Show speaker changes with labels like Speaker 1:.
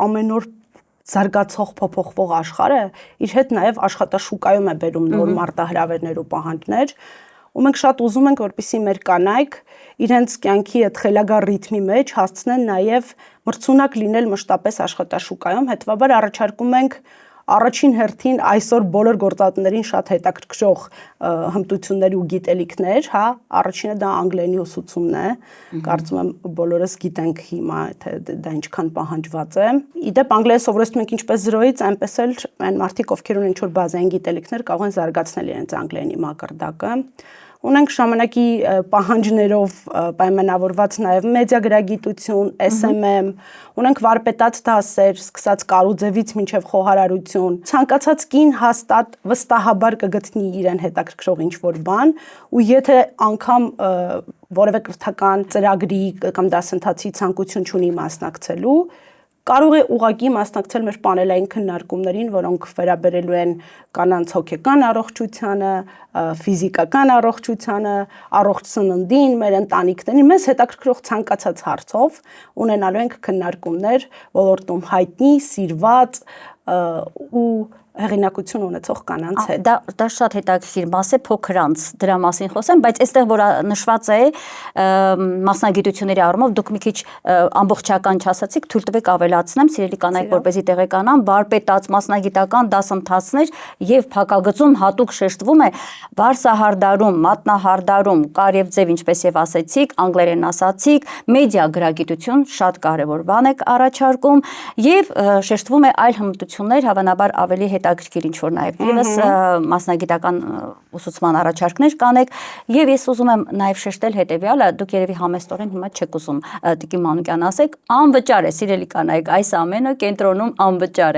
Speaker 1: ամեն օր զարգացող փոփոխվող աշխարհը իր հետ նաև աշխատաշուկայում է բերում նոր մարտահրավերներ ու պահանջներ, ու մենք շատ ուզում ենք, որպեսզի մեր կանայք իրենց կյանքի այդ խելագար ռիթմի մեջ հասցնեն նաև մրցունակ լինել մշտապես աշխատաշուկայում, հետևաբար առաջարկում ենք առաջին հերթին այսօր բոլոր գործատուներին շատ հետաքրքրող հմտություններ ու գիտելիքներ, հա, առաջինը դա անգլերենի ուսուցումն է, կարծում եմ բոլորս գիտենք հիմա, թե դա ինչքան պահանջված է։ Իդեպ անգլերեն սովորեցնում ենք ինչպես զրոյից, այնպես էլ այն մարդիկ, ովքեր ունեն ինչ-որ բազային գիտելիքներ, կարող են զարգացնել իրենց անգլերենի մակարդակը։ Ունենք ժամանակի պահանջներով պայմանավորված նաև մեդիագրագիտություն, SMM, ունենք վարպետաց դասեր, սկսած կարուձևից մինչև խոհարարություն։ Ցանկացած կին հաստատ վստահաբար կգտնի իրեն հետաքրքրող ինչ-որ բան, ու եթե անգամ որևէ կրթական ծրագրի կամ դասընթացի ցանկություն չունի մասնակցելու, կարող է ուղղակի մասնակցել մեր պանելային քննարկումներին, որոնք վերաբերելու են կանանց հոգեկան առողջությանը, ֆիզիկական առողջությանը, առողջ սննդին, մեր ընտանիքներին, մեզ հետաքրքրող ցանկացած հարցով ունենալու ենք քննարկումներ ոլորտում հայտնի, սիրված ու հեղինակություն ունեցող կանանց հետ։
Speaker 2: Դա շատ հետաքրքիր մաս է, փոքրանց դրա մասին խոսեմ, բայց այստեղ որ նշված է մասնագիտությունների առումով դուք մի քիչ ամբողջական չասացիք, թույլ տվեք ավելացնեմ, սիրելի կանայք, որպեսզի տեղեկանան, վարպետաց մասնագիտական դասընթացներ եւ փակագծում հատուկ շեշտվում է վարսահարդարում, մատնահարդարում, կարևձև, ինչպես եւ ասեցիք, անգլերեն ասացիք, մեդիա գրագիտություն շատ կարեւոր բան եք առաջարկում եւ շեշտվում է այլ հմտություններ, հավանաբար ավելի հետաքրքիր ինչ-որ նաև ևս մասնագիտական ուսուցման առաջարկներ կանեք եւ ես ուզում եմ նաև շեշտել հետեւյալը, դուք երևի համեստորեն հիմա չեք ուզում Տիկին Մանուկյան ասեք, անվճար է, սիրելի կանայք, այս ամենը կենտրոնում անվճար է։